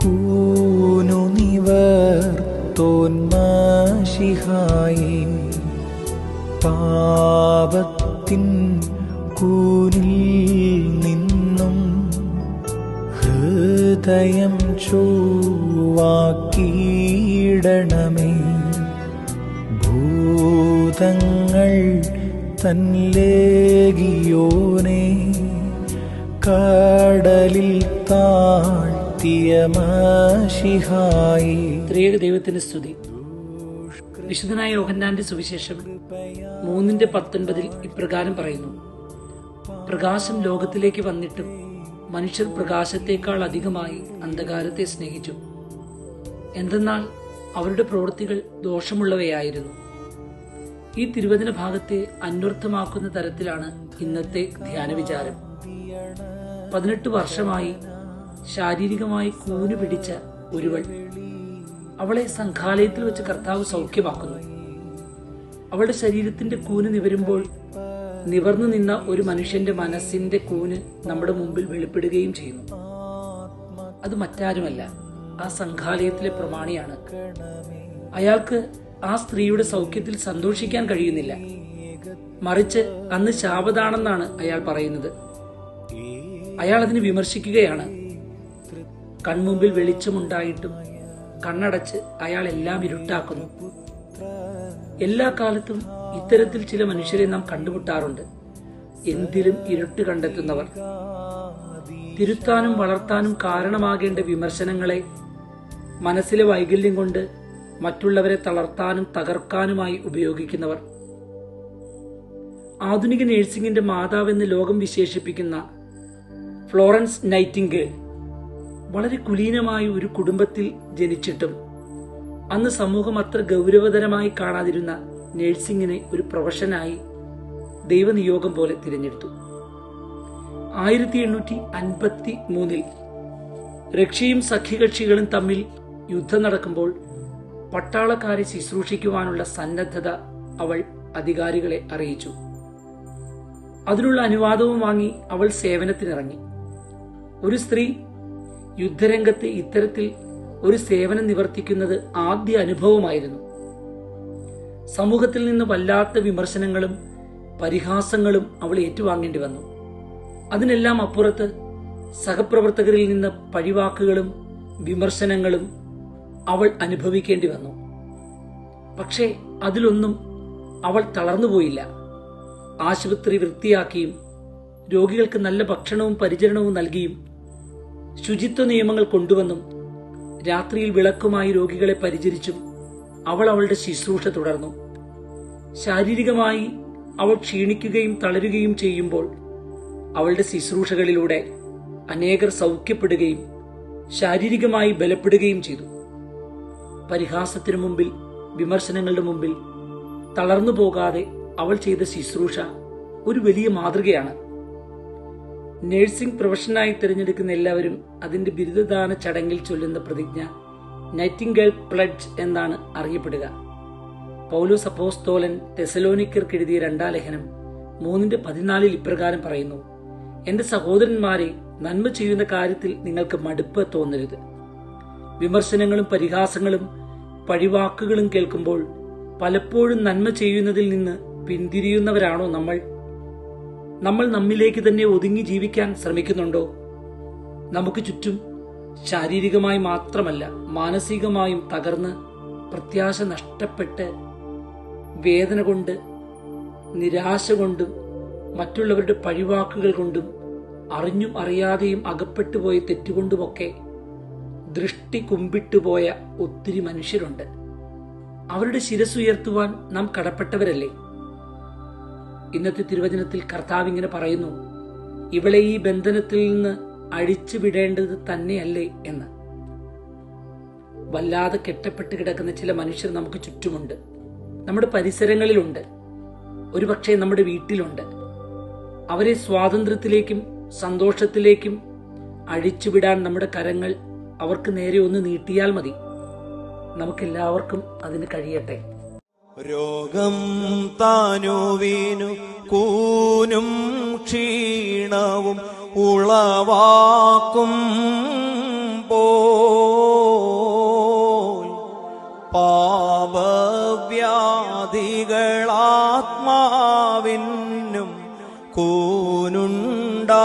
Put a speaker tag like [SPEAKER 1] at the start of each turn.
[SPEAKER 1] കൂനു നിവർത്തോന്മാശിഹായേ, പാപത്തിൻ കൂനിൽ നിന്നും ഹൃദയം ചൊവ്വാക്കിയിടണമേ. ഭൂതങ്ങൾ തൻലേകിയോനെ, കടലിൽ താഴ്ത്തിയ മശിഹായേ.
[SPEAKER 2] ത്രിയേക ദൈവത്തിന് സ്തുതി. വിശുദ്ധനായ യോഹന്നാന്റെ സുവിശേഷം 3:19 ഇപ്രകാരം പറയുന്നു: പ്രകാശം ലോകത്തിലേക്ക് വന്നിട്ടും മനുഷ്യർ പ്രകാശത്തേക്കാൾ അധികമായി അന്ധകാരത്തെ സ്നേഹിച്ചു. എന്തെന്നാൽ അവരുടെ പ്രവൃത്തികൾ ദോഷമുള്ളവയായിരുന്നു. ഈ തിരുവചന ഭാഗത്തെ അന്വർത്ഥമാക്കുന്ന തരത്തിലാണ് ഇന്നത്തെ ധ്യാന വിചാരം. 18 വർഷമായി ശാരീരികമായി കൂനു പിടിച്ച ഒരുവൾ, അവളെ സംഘാലയത്തിൽ വെച്ച് കർത്താവ് സൗഖ്യമാക്കുന്നു. അവളുടെ ശരീരത്തിന്റെ കൂന് നിവരുമ്പോൾ നിവർന്നു നിന്ന ഒരു മനുഷ്യന്റെ മനസ്സിന്റെ കൂന് നമ്മുടെ മുമ്പിൽ വെളിപ്പെടുകയും ചെയ്യുന്നു. അത് മറ്റാരുമല്ല, ആ സംഘാലയത്തിലെ പ്രമാണിയാണ്. അയാൾക്ക് ആ സ്ത്രീയുടെ സൗഖ്യത്തിൽ സന്തോഷിക്കാൻ കഴിയുന്നില്ല. മറിച്ച് അന്ന് ശാപതാണെന്നാണ് അയാൾ പറയുന്നത്. അയാൾ അതിനെ വിമർശിക്കുകയാണ്. കൺമുമ്പിൽ വെളിച്ചമുണ്ടായിട്ടും കണ്ണടച്ച് അയാൾ എല്ലാം ഇരുട്ടാക്കുന്നു. എല്ലാ കാലത്തും ഇത്തരത്തിൽ ചില മനുഷ്യരെ നാം കണ്ടുമുട്ടാറുണ്ട്. എന്തിലും ഇരുട്ട് കണ്ടെത്തുന്നവർ. തിരുത്താനും വളർത്താനും കാരണമാകേണ്ട വിമർശനങ്ങളെ മനസ്സിലെ വൈകല്യം കൊണ്ട് മറ്റുള്ളവരെ തളർത്താനും തകർക്കാനുമായി ഉപയോഗിക്കുന്നവർ. ആധുനിക നഴ്സിംഗിന്റെ മാതാവെന്ന് ലോകം വിശേഷിപ്പിക്കുന്ന ഫ്ലോറൻസ് നൈറ്റിംഗേൽ വളരെ കുലീനമായ ഒരു കുടുംബത്തിൽ ജനിച്ചിട്ടും അന്ന് സമൂഹം അത്ര ഗൗരവതരമായി കാണാതിരുന്ന നഴ്സിംഗിനെ ഒരു പ്രൊഫഷനായി ദൈവനിയോഗം പോലെ തിരഞ്ഞെടുത്തു. 1853 റഷ്യയും സഖ്യകക്ഷികളും തമ്മിൽ യുദ്ധം നടക്കുമ്പോൾ പട്ടാളക്കാരെ ശുശ്രൂഷിക്കുവാനുള്ള സന്നദ്ധത അവൾ അധികാരികളെ അറിയിച്ചു. അതിനുള്ള അനുവാദവും വാങ്ങി അവൾ സേവനത്തിനിറങ്ങി. ഒരു സ്ത്രീ യുദ്ധരംഗത്ത് ഇത്തരത്തിൽ ഒരു സേവനം നിവർത്തിക്കുന്നത് ആദ്യ അനുഭവമായിരുന്നു. സമൂഹത്തിൽ നിന്ന് വല്ലാത്ത വിമർശനങ്ങളും പരിഹാസങ്ങളും അവൾ ഏറ്റുവാങ്ങേണ്ടി വന്നു. അതിനെല്ലാം അപ്പുറത്ത് സഹപ്രവർത്തകരിൽ നിന്ന് പഴിവാക്കുകളും വിമർശനങ്ങളും അവൾ അനുഭവിക്കേണ്ടി വന്നു. പക്ഷേ അതിലൊന്നും അവൾ തളർന്നുപോയില്ല. ആശുപത്രി വൃത്തിയാക്കിയും രോഗികൾക്ക് നല്ല ഭക്ഷണവും പരിചരണവും നൽകിയും ശുചിത്വ നിയമങ്ങൾ കൊണ്ടുവന്നും രാത്രിയിൽ വിളക്കുമായി രോഗികളെ പരിചരിച്ചും അവൾ അവളുടെ ശുശ്രൂഷ തുടർന്നു. ശാരീരികമായി അവൾ ക്ഷീണിക്കുകയും തളരുകയും ചെയ്യുമ്പോൾ അവളുടെ ശുശ്രൂഷകളിലൂടെ അനേകർ സൗഖ്യപ്പെടുകയും ശാരീരികമായി ബലപ്പെടുകയും ചെയ്തു. പരിഹാസത്തിനു മുമ്പിൽ, വിമർശനങ്ങളുടെ മുമ്പിൽ തളർന്നു പോകാതെ അവൾ ചെയ്ത ശുശ്രൂഷ ഒരു വലിയ മാതൃകയാണ്. നഴ്സിംഗ് പ്രൊഫഷനായി തിരഞ്ഞെടുക്കുന്ന എല്ലാവരും അതിന്റെ ബിരുദദാന ചടങ്ങിൽ ചൊല്ലുന്ന പ്രതിജ്ഞ നൈറ്റിംഗേൽ പ്ലഡ്ജ് എന്നാണ് അറിയപ്പെടുക. പൗലോസ് അപ്പോസ്തോലൻ തെസലോനിക്കർക്ക് എഴുതിയ 2 ലേഖനം 3:14 ഇപ്രകാരം പറയുന്നു: എന്റെ സഹോദരന്മാരെ, നന്മ ചെയ്യുന്ന കാര്യത്തിൽ നിങ്ങൾക്ക് മടുപ്പ് തോന്നരുത്. വിമർശനങ്ങളും പരിഹാസങ്ങളും പഴിവാക്കുകളും കേൾക്കുമ്പോൾ പലപ്പോഴും നന്മ ചെയ്യുന്നതിൽ നിന്ന് പിന്തിരിയുന്നവരാണോ നമ്മൾ? നമ്മൾ നമ്മിലേക്ക് തന്നെ ഒതുങ്ങി ജീവിക്കാൻ ശ്രമിക്കുന്നുണ്ടോ? നമുക്ക് ചുറ്റും ശാരീരികമായി മാത്രമല്ല മാനസികമായും തകർന്ന് പ്രത്യാശ നഷ്ടപ്പെട്ട് വേദന കൊണ്ട്, നിരാശ കൊണ്ടും മറ്റുള്ളവരുടെ പഴിവാക്കുകൾ കൊണ്ടും അറിഞ്ഞും അറിയാതെയും അകപ്പെട്ടുപോയ തെറ്റുകൊണ്ടുമൊക്കെ ദൃഷ്ടി കുമ്പിട്ടുപോയ ഒത്തിരി മനുഷ്യരുണ്ട്. അവരുടെ ശിരസ്സുയർത്തുവാൻ നാം കടപ്പെട്ടവരല്ലേ? ഇന്നത്തെ തിരുവചനത്തിൽ കർത്താവ് ഇങ്ങനെ പറയുന്നു: ഇവളെ ഈ ബന്ധനത്തിൽ നിന്ന് അഴിച്ചു വിടേണ്ടത് തന്നെയല്ലേ എന്ന്. വല്ലാതെ കെട്ടപ്പെട്ട് കിടക്കുന്ന ചില മനുഷ്യർ നമുക്ക് ചുറ്റുമുണ്ട്, നമ്മുടെ പരിസരങ്ങളിലുണ്ട്, ഒരുപക്ഷെ നമ്മുടെ വീട്ടിലുണ്ട്. അവരെ സ്വാതന്ത്ര്യത്തിലേക്കും സന്തോഷത്തിലേക്കും അഴിച്ചുവിടാൻ നമ്മുടെ കരങ്ങൾ അവർക്ക് നേരെ ഒന്ന് നീട്ടിയാൽ മതി. നമുക്കെല്ലാവർക്കും അതിന് കഴിയട്ടെ.
[SPEAKER 3] രോഗം താനുവീനു കൂനും ക്ഷീണവും ഉളവാക്കും ഞങ്ങളാത്മാവിനും കൂനുണ്ടാ